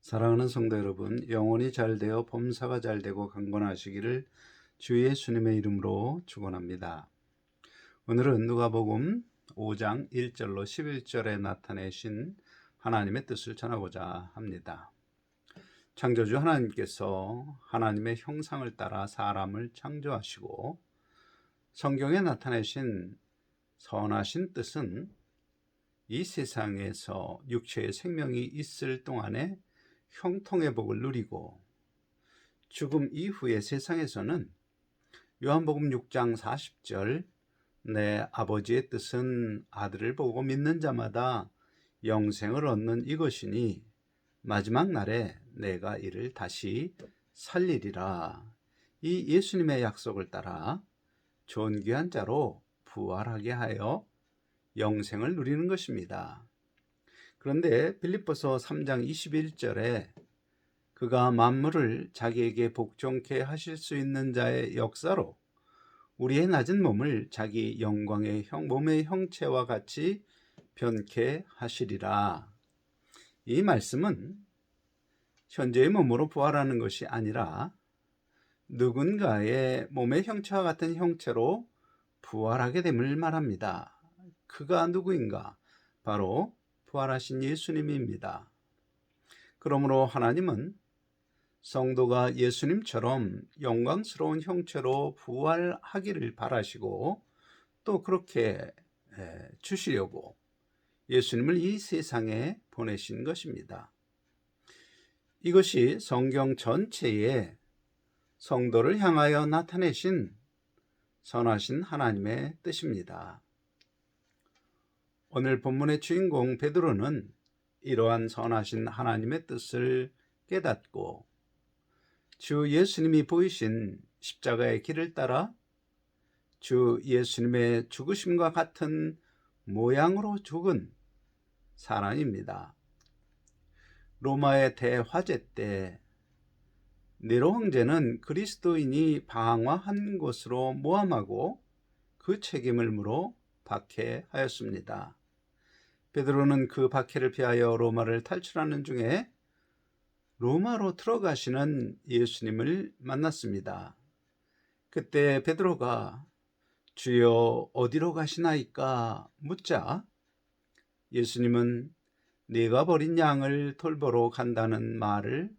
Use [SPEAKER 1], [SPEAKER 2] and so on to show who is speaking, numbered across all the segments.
[SPEAKER 1] 사랑하는 성도 여러분, 영혼이 잘 되어 범사가 잘 되고 강건하시기를 주 예수님의 이름으로 축원합니다. 오늘은 누가복음 5장 1절로 11절에 나타내신 하나님의 뜻을 전하고자 합니다. 창조주 하나님께서 하나님의 형상을 따라 사람을 창조하시고 성경에 나타내신 선하신 뜻은 이 세상에서 육체의 생명이 있을 동안에 형통의 복을 누리고 죽음 이후의 세상에서는 요한복음 6장 40절 내 아버지의 뜻은 아들을 보고 믿는 자마다 영생을 얻는 이것이니 마지막 날에 내가 이를 다시 살리리라. 이 예수님의 약속을 따라 존귀한 자로 부활하게 하여 영생을 누리는 것입니다. 그런데 빌립보서 3장 21절에 그가 만물을 자기에게 복종케 하실 수 있는 자의 역사로 우리의 낮은 몸을 자기 영광의 몸의 형체와 같이 변케 하시리라. 이 말씀은 현재의 몸으로 부활하는 것이 아니라 누군가의 몸의 형체와 같은 형체로 부활하게 됨을 말합니다. 그가 누구인가? 바로 부활하신 예수님입니다. 그러므로 하나님은 성도가 예수님처럼 영광스러운 형체로 부활하기를 바라시고 또 그렇게 주시려고 예수님을 이 세상에 보내신 것입니다. 이것이 성경 전체에 성도를 향하여 나타내신 선하신 하나님의 뜻입니다. 오늘 본문의 주인공 베드로는 이러한 선하신 하나님의 뜻을 깨닫고 주 예수님이 보이신 십자가의 길을 따라 주 예수님의 죽으심과 같은 모양으로 죽은 사람입니다. 로마의 대화재 때 네로 황제는 그리스도인이 방황한 곳으로 모함하고 그 책임을 물어 박해하였습니다. 베드로는 그 박해를 피하여 로마를 탈출하는 중에 로마로 들어가시는 예수님을 만났습니다. 그때 베드로가 주여 어디로 가시나이까 묻자 예수님은 네가 버린 양을 돌보러 간다는 말을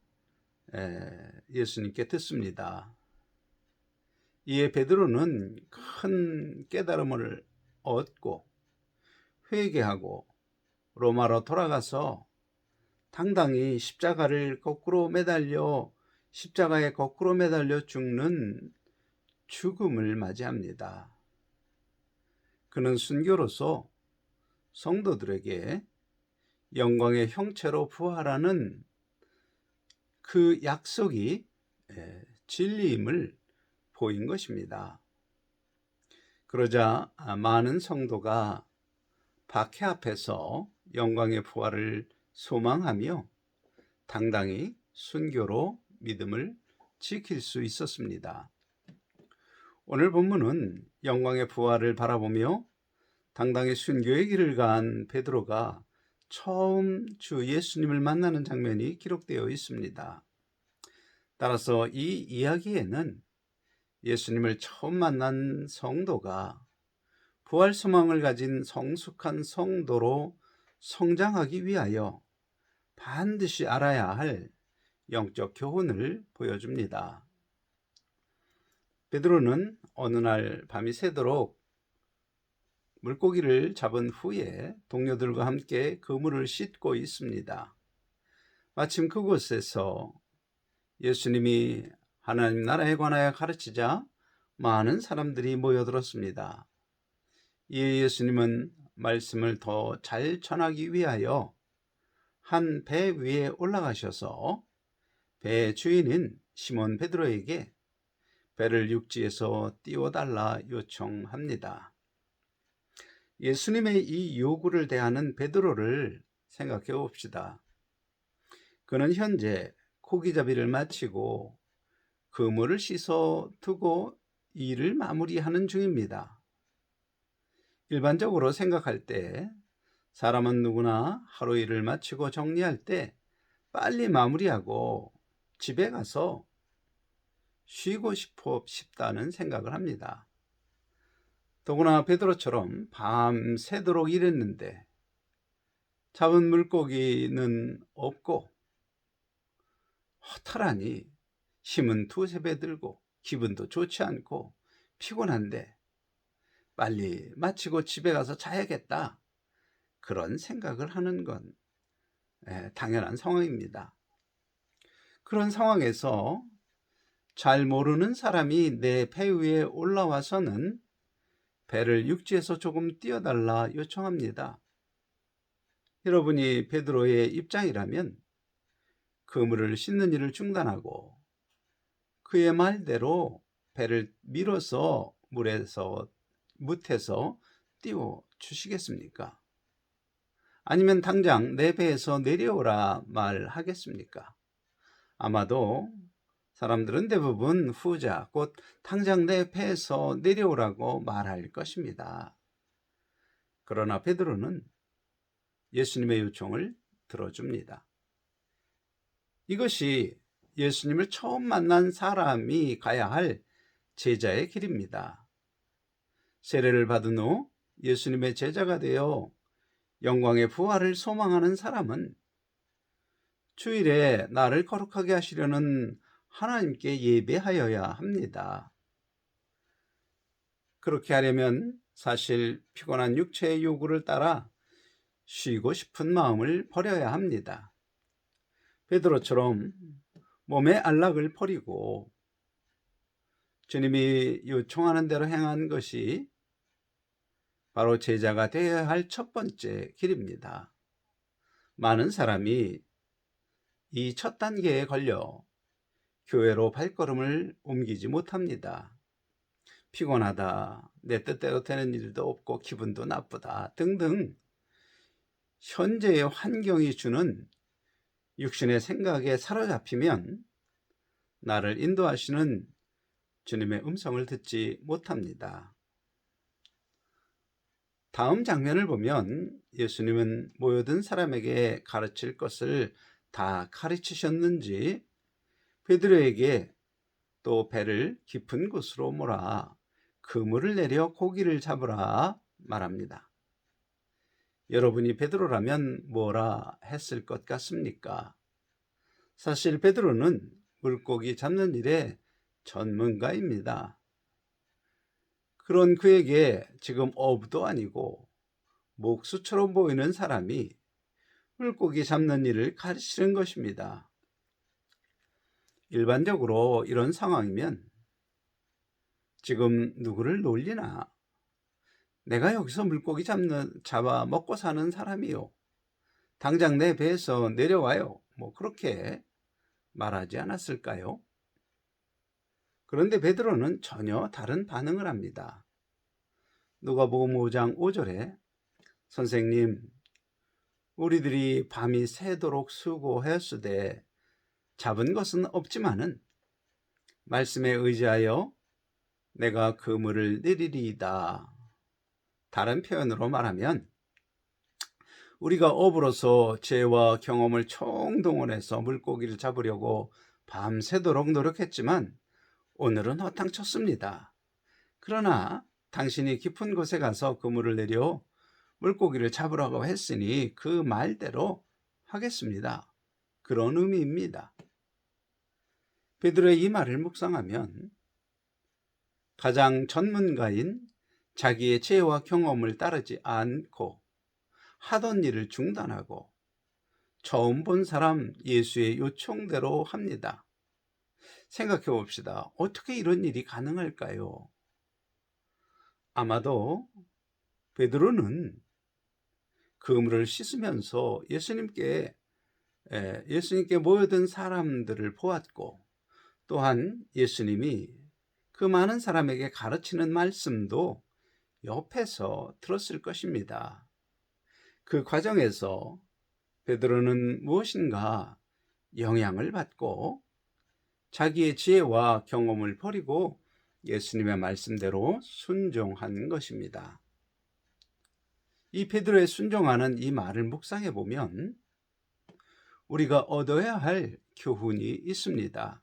[SPEAKER 1] 예수님께 듣습니다. 이에 베드로는 큰 깨달음을 얻고 회개하고 로마로 돌아가서 당당히 십자가에 거꾸로 매달려 죽는 죽음을 맞이합니다. 그는 순교로서 성도들에게 영광의 형체로 부활하는 그 약속이 진리임을 보인 것입니다. 그러자 많은 성도가 박해 앞에서 영광의 부활을 소망하며 당당히 순교로 믿음을 지킬 수 있었습니다. 오늘 본문은 영광의 부활을 바라보며 당당히 순교의 길을 간 베드로가 처음 주 예수님을 만나는 장면이 기록되어 있습니다. 따라서 이 이야기에는 예수님을 처음 만난 성도가 부활 소망을 가진 성숙한 성도로 성장하기 위하여 반드시 알아야 할 영적 교훈을 보여줍니다. 베드로는 어느 날 밤이 새도록 물고기를 잡은 후에 동료들과 함께 그물을 씻고 있습니다. 마침 그곳에서 예수님이 하나님 나라에 관하여 가르치자 많은 사람들이 모여들었습니다. 이에 예수님은 말씀을 더 잘 전하기 위하여 한 배 위에 올라가셔서 배의 주인인 시몬 베드로에게 배를 육지에서 띄워달라 요청합니다. 예수님의 이 요구를 대하는 베드로를 생각해 봅시다. 그는 현재 고기잡이를 마치고 그물을 씻어 두고 일을 마무리하는 중입니다. 일반적으로 생각할 때 사람은 누구나 하루 일을 마치고 정리할 때 빨리 마무리하고 집에 가서 쉬고 싶다는 생각을 합니다. 더구나 베드로처럼 밤새도록 일했는데 잡은 물고기는 없고 허탈하니 힘은 두세 배 들고 기분도 좋지 않고 피곤한데 빨리 마치고 집에 가서 자야겠다, 그런 생각을 하는 건 당연한 상황입니다. 그런 상황에서 잘 모르는 사람이 내 배 위에 올라와서는 배를 육지에서 조금 띄워달라 요청합니다. 여러분이 베드로의 입장이라면 그물을 씻는 일을 중단하고 그의 말대로 배를 밀어서 뭇에서 띄워 주시겠습니까? 아니면 당장 내 배에서 내려오라 말하겠습니까? 아마도 사람들은 대부분 후자, 곧 당장 내 배에서 내려오라고 말할 것입니다. 그러나 베드로는 예수님의 요청을 들어줍니다. 이것이 예수님을 처음 만난 사람이 가야 할 제자의 길입니다. 세례를 받은 후 예수님의 제자가 되어 영광의 부활을 소망하는 사람은 주일에 나를 거룩하게 하시려는 하나님께 예배하여야 합니다. 그렇게 하려면 사실 피곤한 육체의 요구를 따라 쉬고 싶은 마음을 버려야 합니다. 베드로처럼 몸의 안락을 버리고 주님이 요청하는 대로 행한 것이 바로 제자가 되어야 할 첫 번째 길입니다. 많은 사람이 이 첫 단계에 걸려 교회로 발걸음을 옮기지 못합니다. 피곤하다, 내 뜻대로 되는 일도 없고 기분도 나쁘다 등등 현재의 환경이 주는 육신의 생각에 사로잡히면 나를 인도하시는 주님의 음성을 듣지 못합니다. 다음 장면을 보면 예수님은 모여든 사람에게 가르칠 것을 다 가르치셨는지 베드로에게 또 배를 깊은 곳으로 몰아 그물을 내려 고기를 잡으라 말합니다. 여러분이 베드로라면 뭐라 했을 것 같습니까? 사실 베드로는 물고기 잡는 일에 전문가입니다. 그런 그에게 지금 어부도 아니고 목수처럼 보이는 사람이 물고기 잡는 일을 가르치는 것입니다. 일반적으로 이런 상황이면 지금 누구를 놀리나? 내가 여기서 물고기 잡아 먹고 사는 사람이요, 당장 내 배에서 내려와요, 그렇게 말하지 않았을까요? 그런데 베드로는 전혀 다른 반응을 합니다. 누가복음 5장 5절에 선생님, 우리들이 밤이 새도록 수고하였으되 잡은 것은 없지만은 말씀에 의지하여 내가 그물을 내리리이다. 다른 표현으로 말하면 우리가 어부로서 지혜와 경험을 총동원해서 물고기를 잡으려고 밤새도록 노력했지만 오늘은 허탕쳤습니다. 그러나 당신이 깊은 곳에 가서 그물을 내려 물고기를 잡으라고 했으니 그 말대로 하겠습니다. 그런 의미입니다. 베드로의 이 말을 묵상하면 가장 전문가인 자기의 지혜와 경험을 따르지 않고 하던 일을 중단하고 처음 본 사람 예수의 요청대로 합니다. 생각해 봅시다. 어떻게 이런 일이 가능할까요? 아마도 베드로는 그물을 씻으면서 예수님께 모여든 사람들을 보았고, 또한 예수님이 그 많은 사람에게 가르치는 말씀도 옆에서 들었을 것입니다. 그 과정에서 베드로는 무엇인가 영향을 받고 자기의 지혜와 경험을 버리고 예수님의 말씀대로 순종한 것입니다. 이 베드로의 순종하는 이 말을 묵상해 보면 우리가 얻어야 할 교훈이 있습니다.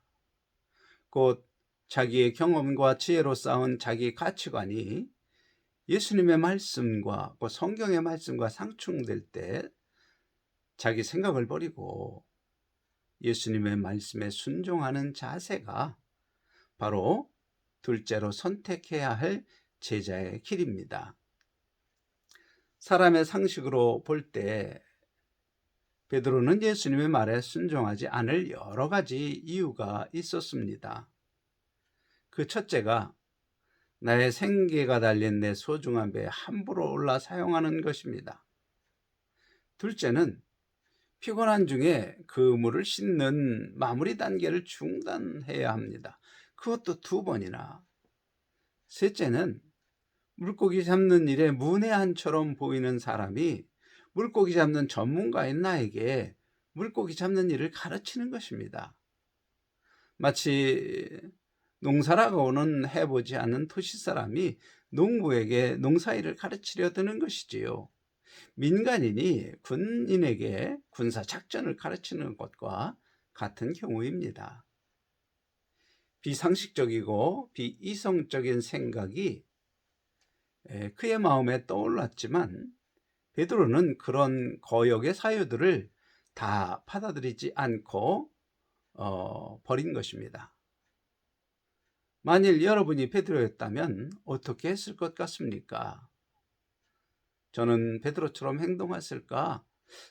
[SPEAKER 1] 곧 자기의 경험과 지혜로 쌓은 자기 가치관이 예수님의 말씀과 성경의 말씀과 상충될 때 자기 생각을 버리고 예수님의 말씀에 순종하는 자세가 바로 둘째로 선택해야 할 제자의 길입니다. 사람의 상식으로 볼 때 베드로는 예수님의 말에 순종하지 않을 여러 가지 이유가 있었습니다. 그 첫째가 나의 생계가 달린 내 소중한 배에 함부로 올라 사용하는 것입니다. 둘째는 피곤한 중에 그물을 싣는 마무리 단계를 중단해야 합니다. 그것도 2번이나. 셋째는 물고기 잡는 일에 문외한처럼 보이는 사람이 물고기 잡는 전문가인 나에게 물고기 잡는 일을 가르치는 것입니다. 마치 농사라고는 해보지 않은 토시 사람이 농부에게 농사일을 가르치려 드는 것이지요. 민간인이 군인에게 군사 작전을 가르치는 것과 같은 경우입니다. 비상식적이고 비이성적인 생각이 그의 마음에 떠올랐지만 베드로는 그런 거역의 사유들을 다 받아들이지 않고 버린 것입니다. 만일 여러분이 베드로였다면 어떻게 했을 것 같습니까? 저는 베드로처럼 행동했을까?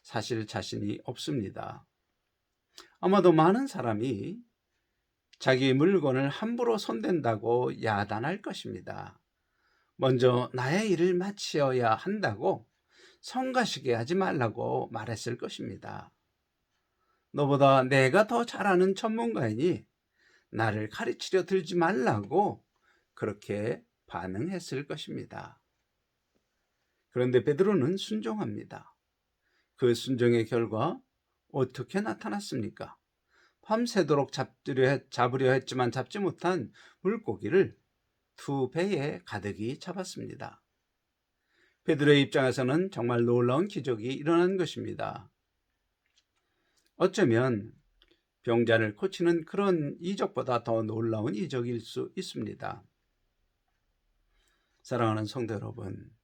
[SPEAKER 1] 사실 자신이 없습니다. 아마도 많은 사람이 자기 물건을 함부로 손댄다고 야단할 것입니다. 먼저 나의 일을 마치어야 한다고 성가시게 하지 말라고 말했을 것입니다. 너보다 내가 더 잘하는 전문가이니 나를 가르치려 들지 말라고 그렇게 반응했을 것입니다. 그런데 베드로는 순종합니다. 그 순종의 결과 어떻게 나타났습니까? 밤새도록 잡으려 했지만 잡지 못한 물고기를 2배에 가득히 잡았습니다. 베드로의 입장에서는 정말 놀라운 기적이 일어난 것입니다. 어쩌면 병자를 고치는 그런 이적보다 더 놀라운 이적일 수 있습니다. 사랑하는 성도 여러분,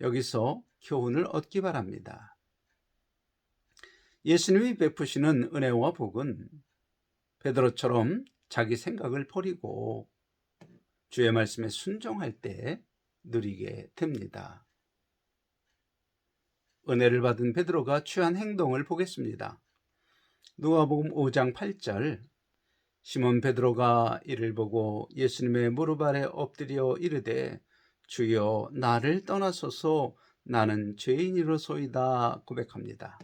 [SPEAKER 1] 여기서 교훈을 얻기 바랍니다. 예수님이 베푸시는 은혜와 복은 베드로처럼 자기 생각을 버리고 주의 말씀에 순종할 때 누리게 됩니다. 은혜를 받은 베드로가 취한 행동을 보겠습니다. 누가복음 5장 8절, 시몬 베드로가 이를 보고 예수님의 무릎 아래 엎드려 이르되 주여 나를 떠나소서 나는 죄인이로소이다 고백합니다.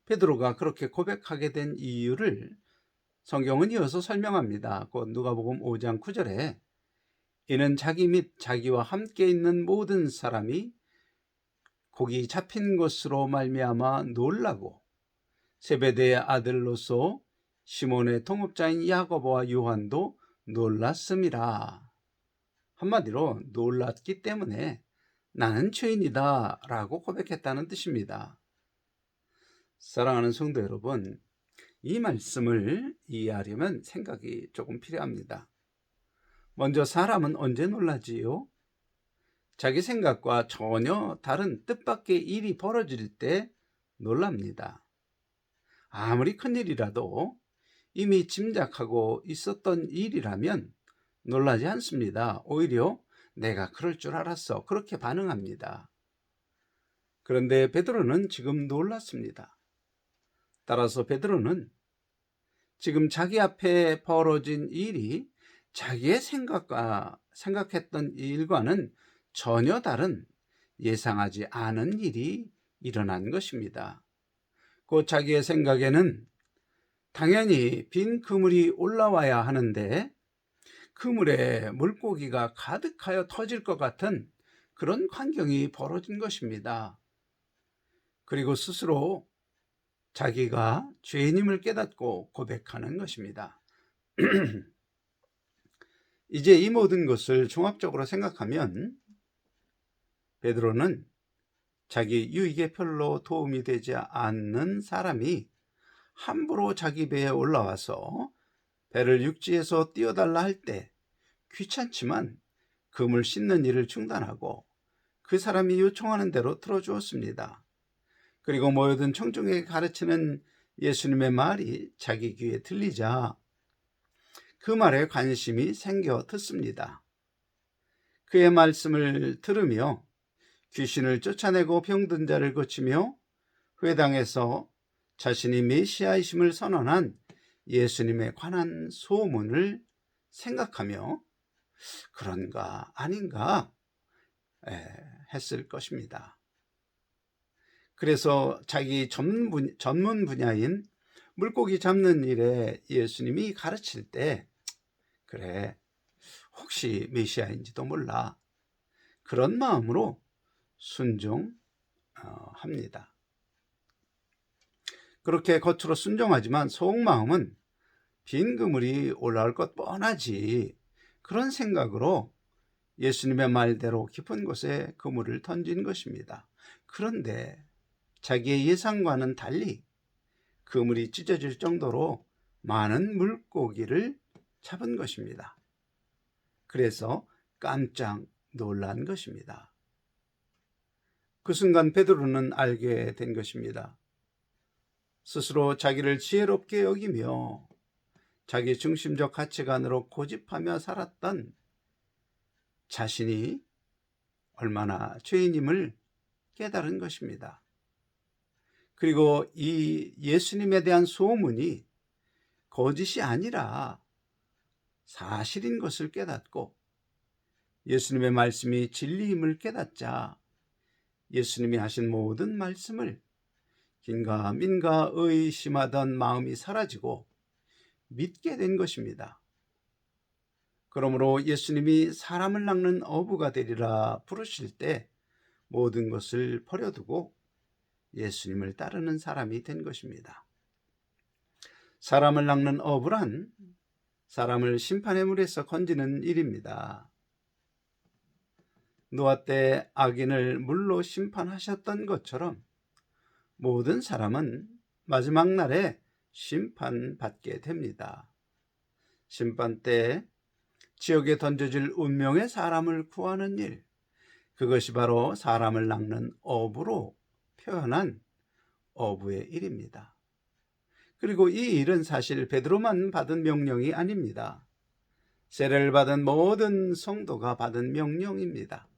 [SPEAKER 1] 베드로가 그렇게 고백하게 된 이유를 성경은 이어서 설명합니다. 곧 누가복음 5장 9절에 이는 자기 및 자기와 함께 있는 모든 사람이 고기 잡힌 것으로 말미암아 놀라고 세베대의 아들로서 시몬의 동업자인 야고보와 요한도 놀랐음이라. 한마디로 놀랐기 때문에 나는 죄인이다 라고 고백했다는 뜻입니다. 사랑하는 성도 여러분, 이 말씀을 이해하려면 생각이 조금 필요합니다. 먼저 사람은 언제 놀라지요? 자기 생각과 전혀 다른 뜻밖의 일이 벌어질 때 놀랍니다. 아무리 큰일이라도 이미 짐작하고 있었던 일이라면 놀라지 않습니다. 오히려 내가 그럴 줄 알았어, 그렇게 반응합니다. 그런데 베드로는 지금 놀랐습니다. 따라서 베드로는 지금 자기 앞에 벌어진 일이 자기의 생각했던 일과는 전혀 다른 예상하지 않은 일이 일어난 것입니다. 곧 자기의 생각에는 당연히 빈 그물이 올라와야 하는데 그물에 물고기가 가득하여 터질 것 같은 그런 광경이 벌어진 것입니다. 그리고 스스로 자기가 죄인임을 깨닫고 고백하는 것입니다. 이제 이 모든 것을 종합적으로 생각하면 베드로는 자기 유익에 별로 도움이 되지 않는 사람이 함부로 자기 배에 올라와서 배를 육지에서 띄워달라 할 때 귀찮지만 금을 씻는 일을 중단하고 그 사람이 요청하는 대로 들어주었습니다. 그리고 모여든 청중에게 가르치는 예수님의 말이 자기 귀에 들리자 그 말에 관심이 생겨 듣습니다. 그의 말씀을 들으며 귀신을 쫓아내고 병든 자를 고치며 회당에서 자신이 메시아이심을 선언한 예수님에 관한 소문을 생각하며 그런가 아닌가 했을 것입니다. 그래서 자기 전문 분야인 물고기 잡는 일에 예수님이 가르칠 때 그래, 혹시 메시아인지도 몰라, 그런 마음으로 순종합니다. 그렇게 겉으로 순종하지만 속마음은 빈 그물이 올라올 것 뻔하지, 그런 생각으로 예수님의 말대로 깊은 곳에 그물을 던진 것입니다. 그런데 자기의 예상과는 달리 그물이 찢어질 정도로 많은 물고기를 잡은 것입니다. 그래서 깜짝 놀란 것입니다. 그 순간 베드로는 알게 된 것입니다. 스스로 자기를 지혜롭게 여기며 자기 중심적 가치관으로 고집하며 살았던 자신이 얼마나 죄인임을 깨달은 것입니다. 그리고 이 예수님에 대한 소문이 거짓이 아니라 사실인 것을 깨닫고 예수님의 말씀이 진리임을 깨닫자 예수님이 하신 모든 말씀을 긴가민가 의심하던 마음이 사라지고 믿게 된 것입니다. 그러므로 예수님이 사람을 낚는 어부가 되리라 부르실 때 모든 것을 버려두고 예수님을 따르는 사람이 된 것입니다. 사람을 낚는 어부란 사람을 심판의 물에서 건지는 일입니다. 노아 때 악인을 물로 심판하셨던 것처럼 모든 사람은 마지막 날에 심판받게 됩니다. 심판 때 지옥에 던져질 운명의 사람을 구하는 일, 그것이 바로 사람을 낚는 어부로 표현한 어부의 일입니다. 그리고 이 일은 사실 베드로만 받은 명령이 아닙니다. 세례를 받은 모든 성도가 받은 명령입니다.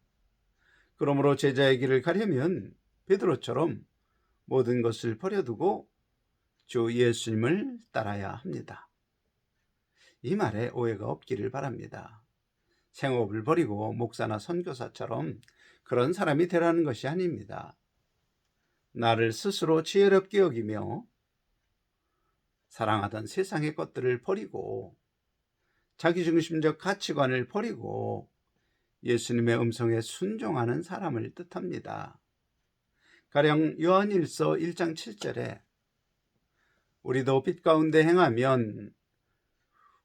[SPEAKER 1] 그러므로 제자의 길을 가려면 베드로처럼 모든 것을 버려두고 주 예수님을 따라야 합니다. 이 말에 오해가 없기를 바랍니다. 생업을 버리고 목사나 선교사처럼 그런 사람이 되라는 것이 아닙니다. 나를 스스로 지혜롭게 여기며 사랑하던 세상의 것들을 버리고 자기중심적 가치관을 버리고 예수님의 음성에 순종하는 사람을 뜻합니다. 가령 요한일서 1장 7절에 우리도 빛 가운데 행하면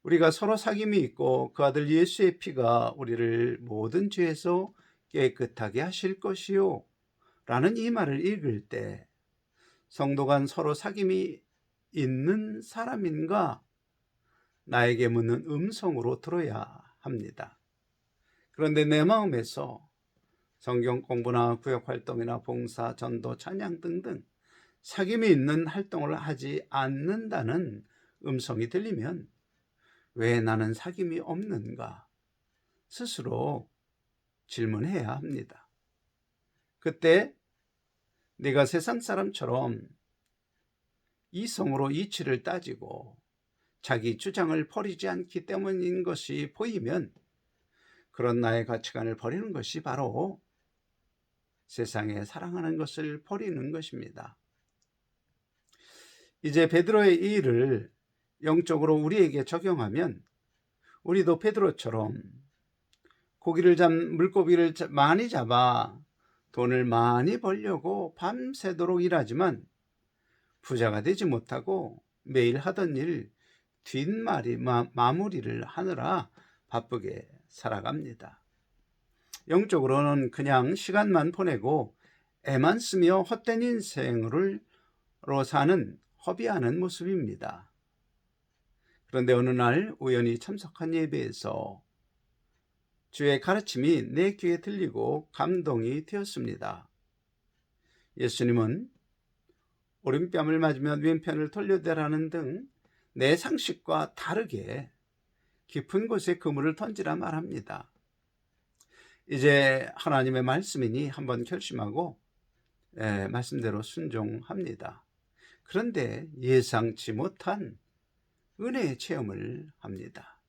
[SPEAKER 1] 우리가 서로 사귐이 있고 그 아들 예수의 피가 우리를 모든 죄에서 깨끗하게 하실 것이요 라는 이 말을 읽을 때 성도 간 서로 사귐이 있는 사람인가 나에게 묻는 음성으로 들어야 합니다. 그런데 내 마음에서 성경 공부나 구역활동이나 봉사, 전도, 찬양 등등 사귐이 있는 활동을 하지 않는다는 음성이 들리면 왜 나는 사귐이 없는가 스스로 질문해야 합니다. 그때 내가 세상 사람처럼 이성으로 이치를 따지고 자기 주장을 버리지 않기 때문인 것이 보이면 그런 나의 가치관을 버리는 것이 바로 세상에 사랑하는 것을 버리는 것입니다. 이제 베드로의 이 일을 영적으로 우리에게 적용하면 우리도 베드로처럼 물고기를 많이 잡아 돈을 많이 벌려고 밤새도록 일하지만 부자가 되지 못하고 매일 하던 일 마무리를 하느라 바쁘게 살아갑니다. 영적으로는 그냥 시간만 보내고 애만 쓰며 헛된 인생으로 사는 허비하는 모습입니다. 그런데 어느 날 우연히 참석한 예배에서 주의 가르침이 내 귀에 들리고 감동이 되었습니다. 예수님은 오른뺨을 맞으면 왼편을 돌려대라는 등 내 상식과 다르게 깊은 곳에 그물을 던지라 말합니다. 이제 하나님의 말씀이니 한번 결심하고 말씀대로 순종합니다. 그런데 예상치 못한 은혜의 체험을 합니다.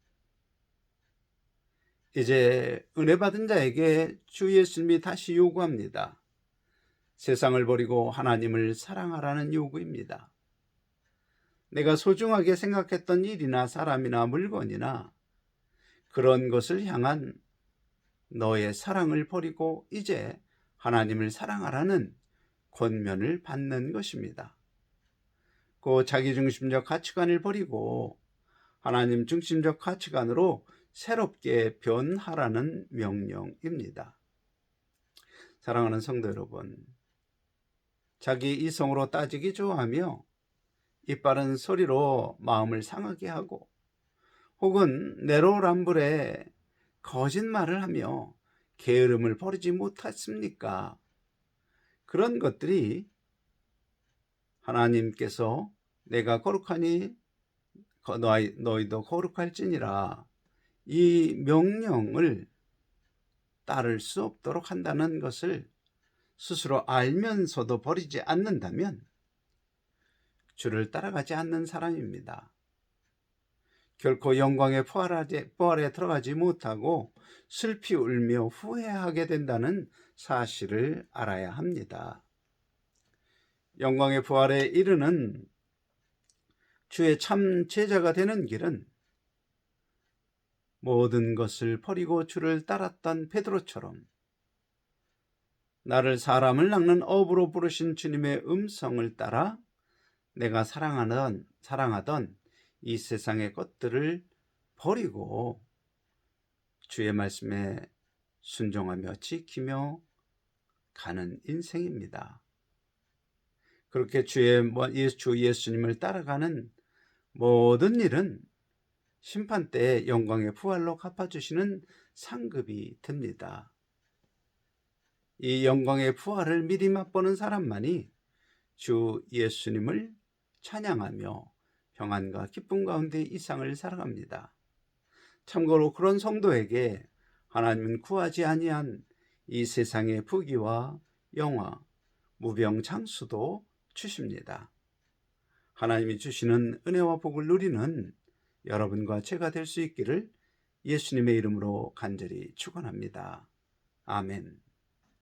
[SPEAKER 1] 이제 은혜 받은 자에게 주 예수님이 다시 요구합니다. 세상을 버리고 하나님을 사랑하라는 요구입니다. 내가 소중하게 생각했던 일이나 사람이나 물건이나 그런 것을 향한 너의 사랑을 버리고 이제 하나님을 사랑하라는 권면을 받는 것입니다. 그 자기중심적 가치관을 버리고 하나님 중심적 가치관으로 새롭게 변하라는 명령입니다. 사랑하는 성도 여러분, 자기 이성으로 따지기 좋아하며 이빠른 소리로 마음을 상하게 하고 혹은 내로남불에 거짓말을 하며 게으름을 버리지 못했습니까? 그런 것들이 하나님께서 내가 거룩하니 너희도 거룩할지니라 이 명령을 따를 수 없도록 한다는 것을 스스로 알면서도 버리지 않는다면 주를 따라가지 않는 사람입니다. 결코 영광의 부활에 들어가지 못하고 슬피 울며 후회하게 된다는 사실을 알아야 합니다. 영광의 부활에 이르는 주의 참 제자가 되는 길은 모든 것을 버리고 주를 따랐던 베드로처럼 나를 사람을 낚는 어부로 부르신 주님의 음성을 따라 내가 사랑하던 이 세상의 것들을 버리고 주의 말씀에 순종하며 지키며 가는 인생입니다. 그렇게 주 예수님을 따라가는 모든 일은 심판 때에 영광의 부활로 갚아주시는 상급이 됩니다. 이 영광의 부활을 미리 맛보는 사람만이 주 예수님을 찬양하며 평안과 기쁨 가운데 이 세상을 살아갑니다. 참고로 그런 성도에게 하나님은 구하지 아니한 이 세상의 부귀와 영화, 무병장수도 주십니다. 하나님이 주시는 은혜와 복을 누리는 여러분과 제가 될 수 있기를 예수님의 이름으로 간절히 축원합니다. 아멘.